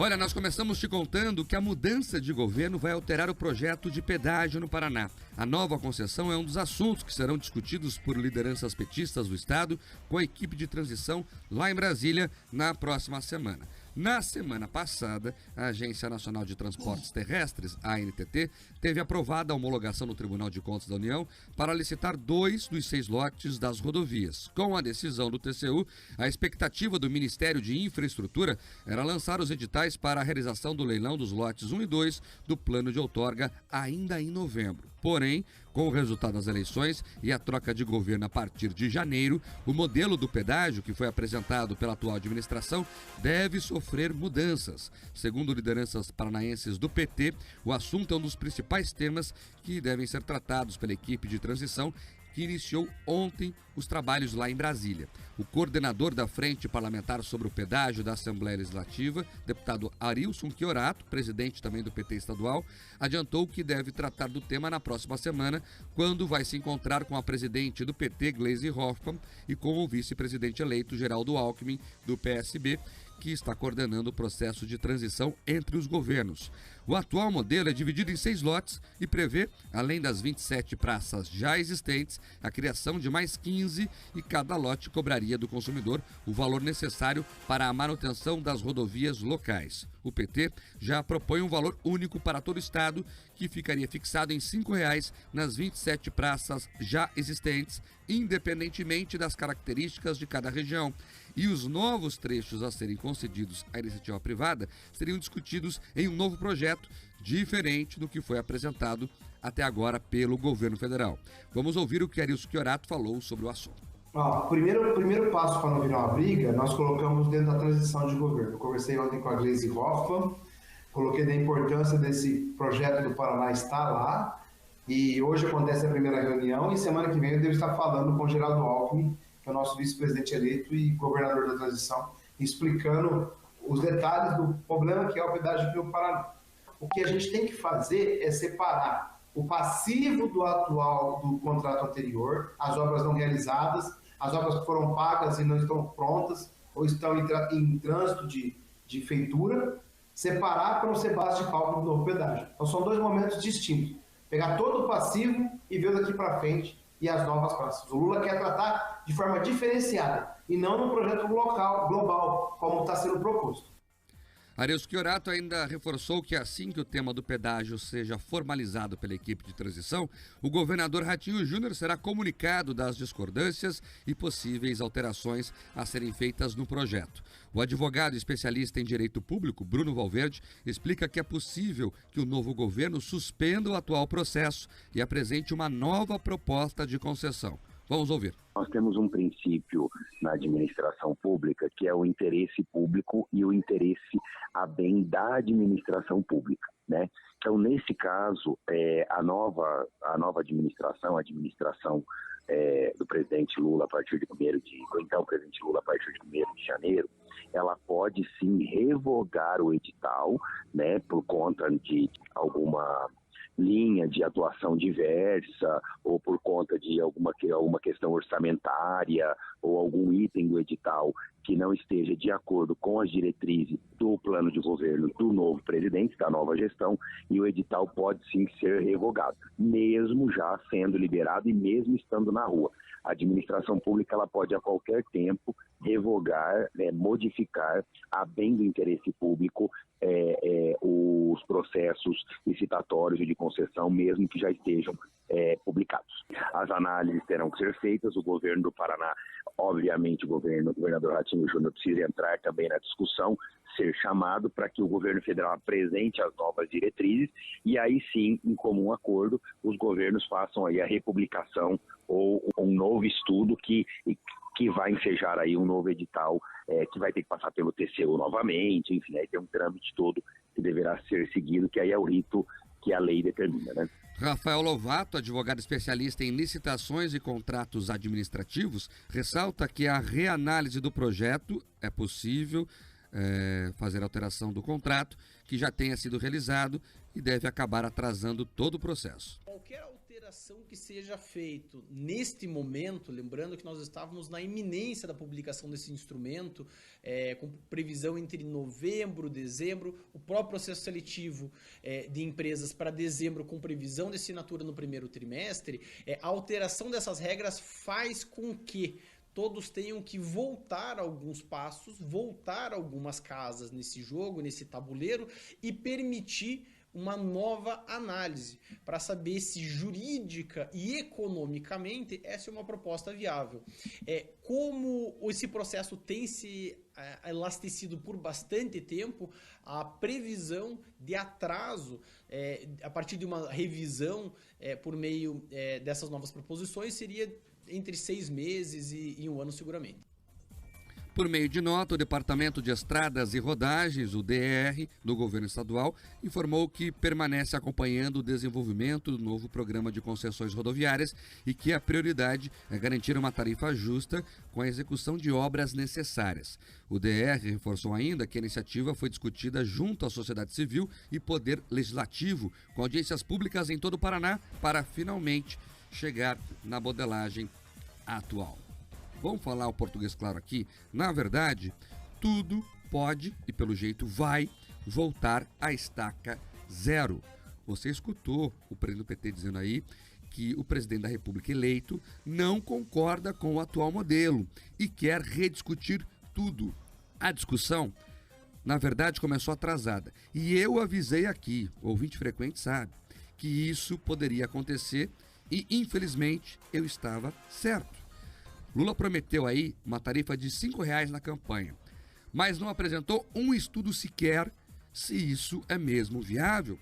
Olha, nós começamos te contando que a mudança de governo vai alterar o projeto de pedágio no Paraná. A nova concessão é um dos assuntos que serão discutidos por lideranças petistas do estado com a equipe de transição lá em Brasília na próxima semana. Na semana passada, a Agência Nacional de Transportes Terrestres, a ANTT, teve aprovada a homologação no Tribunal de Contas da União para licitar 2 dos 6 lotes das rodovias. Com a decisão do TCU, a expectativa do Ministério de Infraestrutura era lançar os editais para a realização do leilão dos lotes 1 e 2 do plano de outorga ainda em novembro. Porém, com o resultado das eleições e a troca de governo a partir de janeiro, o modelo do pedágio que foi apresentado pela atual administração deve sofrer mudanças. Segundo lideranças paranaenses do PT, o assunto é um dos principais temas que devem ser tratados pela equipe de transição que iniciou ontem os trabalhos lá em Brasília. O coordenador da Frente Parlamentar sobre o Pedágio da Assembleia Legislativa, deputado Arilson Chiorato, presidente também do PT estadual, adiantou que deve tratar do tema na próxima semana, quando vai se encontrar com a presidente do PT, Gleisi Hoffmann, e com o vice-presidente eleito, Geraldo Alckmin, do PSB, que está coordenando o processo de transição entre os governos. O atual modelo é dividido em 6 lotes e prevê, além das 27 praças já existentes, a criação de mais 15 e cada lote cobraria do consumidor o valor necessário para a manutenção das rodovias locais. O PT já propõe um valor único para todo o estado, que ficaria fixado em R$ 5,00 nas 27 praças já existentes, independentemente das características de cada região. E os novos trechos a serem concedidos à iniciativa privada seriam discutidos em um novo projeto, diferente do que foi apresentado até agora pelo governo federal. Vamos ouvir o que Arilson Chiorato falou sobre o assunto. O primeiro passo para não virar uma briga, nós colocamos dentro da transição de governo. Eu conversei ontem com a Gleisi Hoffmann, coloquei da importância desse projeto do Paraná estar lá, e hoje acontece a primeira reunião, e semana que vem eu devo estar falando com o Geraldo Alckmin, que é o nosso vice-presidente eleito e governador da transição, explicando os detalhes do problema que é o pedágio do Paraná. O que a gente tem que fazer é separar o passivo do atual, do contrato anterior, as obras não realizadas, as obras que foram pagas e não estão prontas, ou estão em trânsito de feitura, separar para não ser base de cálculo do novo pedágio. Então são 2 momentos distintos. Pegar todo o passivo e ver daqui para frente e as novas praças. O Lula quer tratar de forma diferenciada e não num projeto local, global, como está sendo proposto. Arilson Chiorato ainda reforçou que assim que o tema do pedágio seja formalizado pela equipe de transição, o governador Ratinho Júnior será comunicado das discordâncias e possíveis alterações a serem feitas no projeto. O advogado especialista em direito público, Bruno Valverde, explica que é possível que o novo governo suspenda o atual processo e apresente uma nova proposta de concessão. Vamos ouvir. Nós temos um princípio na administração pública que é o interesse público e o interesse a bem da administração pública, né? Então, nesse caso, a nova administração, a administração do presidente Lula a partir de 1º de janeiro, ela pode sim revogar o edital, né, por conta de alguma linha de atuação diversa ou por conta de alguma questão orçamentária ou algum item do edital que não esteja de acordo com as diretrizes do plano de governo do novo presidente, da nova gestão, e o edital pode sim ser revogado, mesmo já sendo liberado e mesmo estando na rua. A administração pública ela pode a qualquer tempo revogar, modificar a bem do interesse público os processos licitatórios de concessão, mesmo que já estejam publicados. As análises terão que ser feitas, o governo do Paraná, obviamente o governador Ratinho Júnior precisa entrar também na discussão, ser chamado para que o governo federal apresente as novas diretrizes e aí sim, em comum acordo, os governos façam aí a republicação ou um novo estudo que vai ensejar aí um novo edital que vai ter que passar pelo TCU novamente, enfim, aí tem um trâmite todo que deverá ser seguido, que aí é o rito que a lei determina, né? Rafael Lovato, advogado especialista em licitações e contratos administrativos, ressalta que a reanálise do projeto é possível fazer alteração do contrato que já tenha sido realizado e deve acabar atrasando todo o processo. Qualquer alteração alteração que seja feito neste momento, lembrando que nós estávamos na iminência da publicação desse instrumento, com previsão entre novembro, dezembro, o próprio processo seletivo de empresas para dezembro com previsão de assinatura no primeiro trimestre, a alteração dessas regras faz com que todos tenham que voltar alguns passos, voltar algumas casas nesse jogo, nesse tabuleiro e permitir uma nova análise para saber se jurídica e economicamente essa é uma proposta viável. Como esse processo tem se elastecido por bastante tempo, a previsão de atraso a partir de uma revisão por meio dessas novas proposições seria entre 6 meses e 1 ano seguramente. Por meio de nota, o Departamento de Estradas e Rodagens, o DER, do governo estadual, informou que permanece acompanhando o desenvolvimento do novo programa de concessões rodoviárias e que a prioridade é garantir uma tarifa justa com a execução de obras necessárias. O DER reforçou ainda que a iniciativa foi discutida junto à sociedade civil e poder legislativo, com audiências públicas em todo o Paraná, para finalmente chegar na modelagem atual. Vamos falar o português claro aqui? Na verdade, tudo pode e pelo jeito vai voltar à estaca zero. Você escutou o presidente do PT dizendo aí que o presidente da República eleito não concorda com o atual modelo e quer rediscutir tudo. A discussão, na verdade, começou atrasada. E eu avisei aqui, o ouvinte frequente sabe, que isso poderia acontecer e, infelizmente, eu estava certo. Lula prometeu aí uma tarifa de R$5 na campanha, mas não apresentou um estudo sequer se isso é mesmo viável.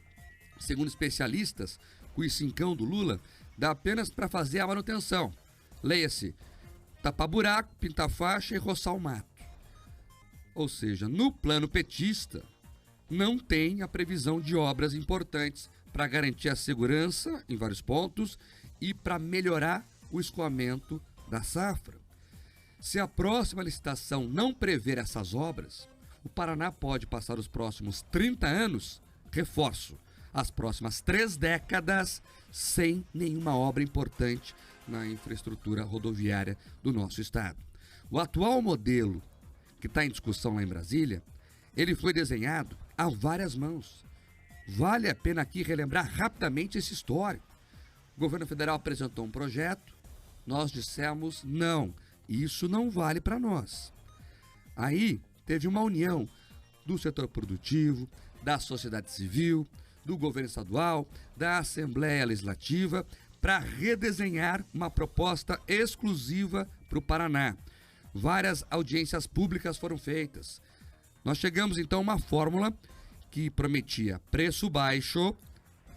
Segundo especialistas, o cincão do Lula dá apenas para fazer a manutenção. Leia-se, tapar buraco, pintar faixa e roçar o mato. Ou seja, no plano petista, não tem a previsão de obras importantes para garantir a segurança em vários pontos e para melhorar o escoamento da safra. Se a próxima licitação não prever essas obras, o Paraná pode passar os próximos 30 anos, reforço, as próximas 3 décadas, sem nenhuma obra importante na infraestrutura rodoviária do nosso estado. O atual modelo que está em discussão lá em Brasília, ele foi desenhado a várias mãos. Vale a pena aqui relembrar rapidamente esse histórico. O governo federal apresentou um projeto, nós dissemos não, isso não vale para nós. Aí teve uma união do setor produtivo, da sociedade civil, do governo estadual, da Assembleia Legislativa, para redesenhar uma proposta exclusiva para o Paraná. Várias audiências públicas foram feitas. Nós chegamos então a uma fórmula que prometia preço baixo,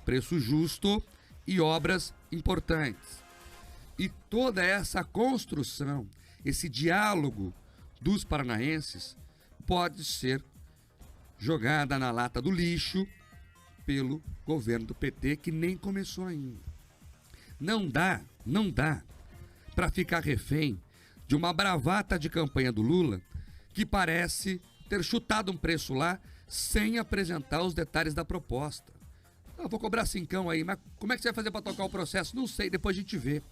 preço justo e obras importantes. E toda essa construção, esse diálogo dos paranaenses pode ser jogada na lata do lixo pelo governo do PT, que nem começou ainda. Não dá para ficar refém de uma bravata de campanha do Lula que parece ter chutado um preço lá sem apresentar os detalhes da proposta. Vou cobrar cincão aí, mas como é que você vai fazer para tocar o processo? Não sei, depois a gente vê.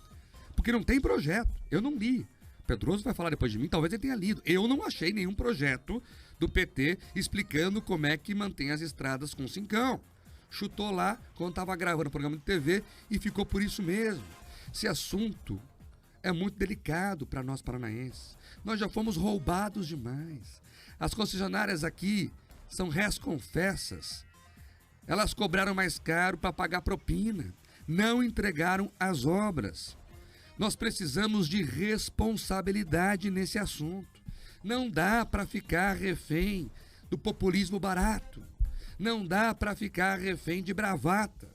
Porque não tem projeto, eu não li. Pedroso vai falar depois de mim, talvez ele tenha lido. Eu não achei nenhum projeto do PT explicando como é que mantém as estradas com cincão. Chutou lá quando estava gravando o programa de TV e ficou por isso mesmo. Esse assunto é muito delicado para nós paranaenses. Nós já fomos roubados demais. As concessionárias aqui são réis confessas. Elas cobraram mais caro para pagar propina. Não entregaram as obras. Nós precisamos de responsabilidade nesse assunto. Não dá para ficar refém do populismo barato. Não dá para ficar refém de bravata.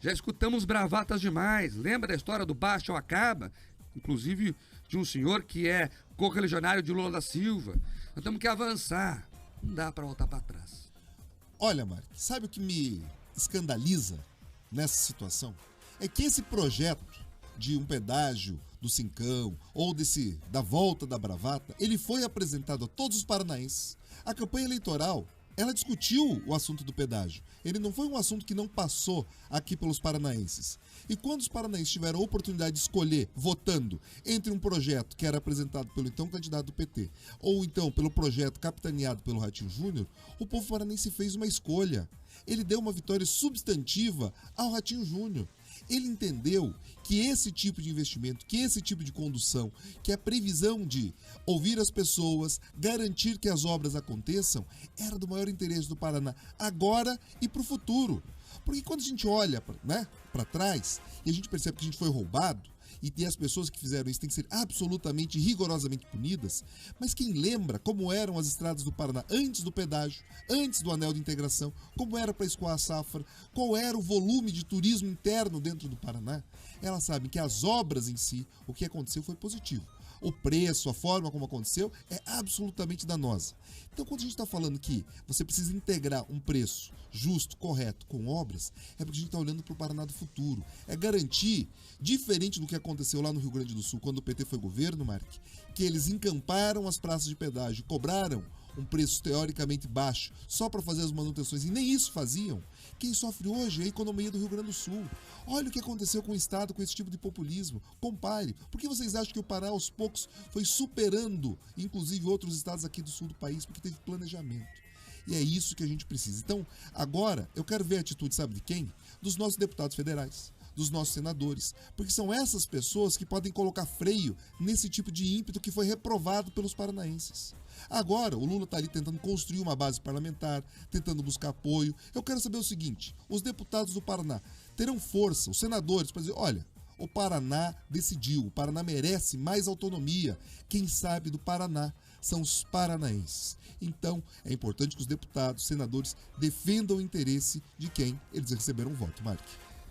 Já escutamos bravatas demais. Lembra da história do baixa ou acaba? Inclusive de um senhor que é correligionário de Lula da Silva. Nós temos que avançar. Não dá para voltar para trás. Olha, Mark, sabe o que me escandaliza nessa situação? É que esse projeto de um pedágio do cincão ou da volta da bravata, ele foi apresentado a todos os paranaenses. A campanha eleitoral ela discutiu o assunto do pedágio. Ele não foi um assunto que não passou aqui pelos paranaenses. E quando os paranaenses tiveram a oportunidade de escolher, votando, entre um projeto que era apresentado pelo então candidato do PT, ou então pelo projeto capitaneado pelo Ratinho Júnior, o povo paranaense fez uma escolha. Ele deu uma vitória substantiva ao Ratinho Júnior. Ele entendeu que esse tipo de investimento, que esse tipo de condução, que a previsão de ouvir as pessoas, garantir que as obras aconteçam, era do maior interesse do Paraná, agora e para o futuro. Porque quando a gente olha para trás e a gente percebe que a gente foi roubado, e as pessoas que fizeram isso têm que ser absolutamente, rigorosamente punidas, mas quem lembra como eram as estradas do Paraná antes do pedágio, antes do anel de integração, como era para escoar a safra, qual era o volume de turismo interno dentro do Paraná, elas sabem que as obras em si, o que aconteceu foi positivo. O preço, a forma como aconteceu é absolutamente danosa. Então, quando a gente está falando que você precisa integrar um preço justo, correto, com obras, é porque a gente está olhando para o Paraná do futuro. É garantir, diferente do que aconteceu lá no Rio Grande do Sul, quando o PT foi governo, Mark, que eles encamparam as praças de pedágio, cobraram um preço teoricamente baixo só para fazer as manutenções, e nem isso faziam. Quem sofre hoje é a economia do Rio Grande do Sul. Olha o que aconteceu com o Estado com esse tipo de populismo. Compare. Por que vocês acham que o Pará, aos poucos, foi superando, inclusive, outros estados aqui do sul do país? Porque teve planejamento. E é isso que a gente precisa. Então, agora, eu quero ver a atitude, sabe de quem? Dos nossos deputados federais, dos nossos senadores. Porque são essas pessoas que podem colocar freio nesse tipo de ímpeto que foi reprovado pelos paranaenses. Agora, o Lula está ali tentando construir uma base parlamentar, tentando buscar apoio. Eu quero saber o seguinte, os deputados do Paraná terão força, os senadores, para dizer, olha, o Paraná decidiu, o Paraná merece mais autonomia. Quem sabe do Paraná são os paranaenses. Então, é importante que os deputados, senadores, defendam o interesse de quem eles receberam o voto, Mark.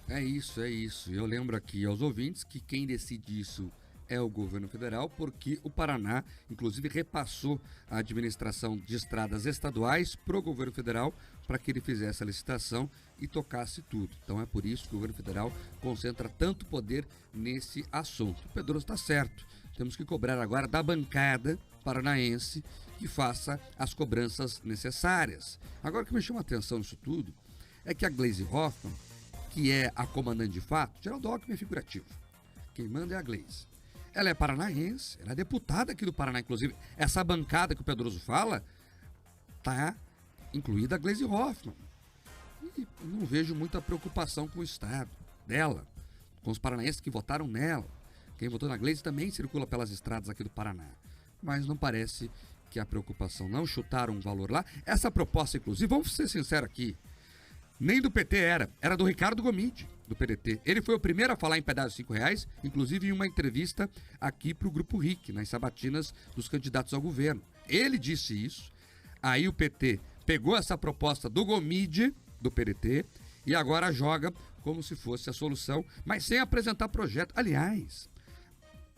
É isso, é isso. Eu lembro aqui aos ouvintes que quem decide isso é o governo federal, porque o Paraná, inclusive, repassou a administração de estradas estaduais para o governo federal para que ele fizesse a licitação e tocasse tudo. Então é por isso que o governo federal concentra tanto poder nesse assunto. O Pedroso está certo. Temos que cobrar agora da bancada paranaense que faça as cobranças necessárias. Agora, o que me chama a atenção nisso tudo é que a Gleisi Hoffmann, que é a comandante de fato, Geraldo Alckmin é figurativo. Quem manda é a Gleisi. Ela é paranaense, ela é deputada aqui do Paraná, inclusive. Essa bancada que o Pedroso fala, tá incluída a Gleisi Hoffmann. E não vejo muita preocupação com o Estado dela, com os paranaenses que votaram nela. Quem votou na Gleisi também circula pelas estradas aqui do Paraná. Mas não parece que a preocupação, não chutaram um valor lá. Essa proposta, inclusive, vamos ser sinceros aqui, nem do PT era do Ricardo Gomide, do PDT. Ele foi o primeiro a falar em pedágio de R$5, inclusive em uma entrevista aqui para o Grupo RIC, nas sabatinas dos candidatos ao governo. Ele disse isso, aí o PT pegou essa proposta do Gomide, do PDT, e agora joga como se fosse a solução, mas sem apresentar projeto. Aliás,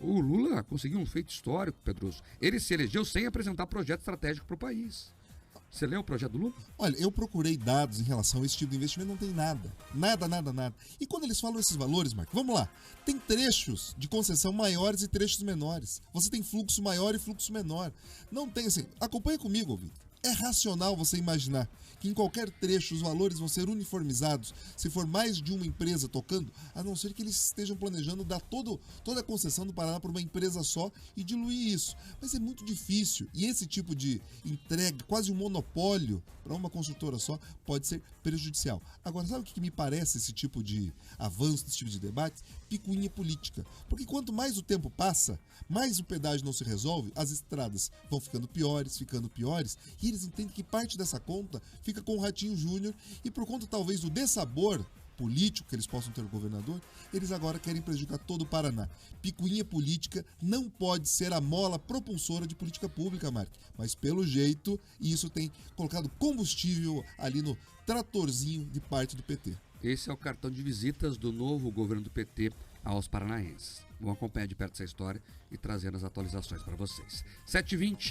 o Lula conseguiu um feito histórico, Pedroso. Ele se elegeu sem apresentar projeto estratégico para o país. Você leu o projeto do Lula? Olha, eu procurei dados em relação a esse tipo de investimento, não tem nada. Nada. E quando eles falam esses valores, Marco, vamos lá. Tem trechos de concessão maiores e trechos menores. Você tem fluxo maior e fluxo menor. Não tem assim, acompanha comigo, ouvinte. É racional você imaginar que em qualquer trecho os valores vão ser uniformizados se for mais de uma empresa tocando, a não ser que eles estejam planejando dar toda a concessão do Paraná para uma empresa só e diluir isso. Mas é muito difícil e esse tipo de entrega, quase um monopólio para uma construtora só, pode ser prejudicial. Agora, sabe o que me parece esse tipo de avanço, esse tipo de debate? Picuinha política. Porque quanto mais o tempo passa, mais o pedágio não se resolve, as estradas vão ficando piores, e eles entendem que parte dessa conta fica com o Ratinho Júnior e por conta talvez do dessabor político que eles possam ter no governador, eles agora querem prejudicar todo o Paraná. Picuinha política não pode ser a mola propulsora de política pública, Mark, mas pelo jeito isso tem colocado combustível ali no tratorzinho de parte do PT. Esse é o cartão de visitas do novo governo do PT aos paranaenses. Vamos acompanhar de perto essa história e trazendo as atualizações para vocês. 7h20.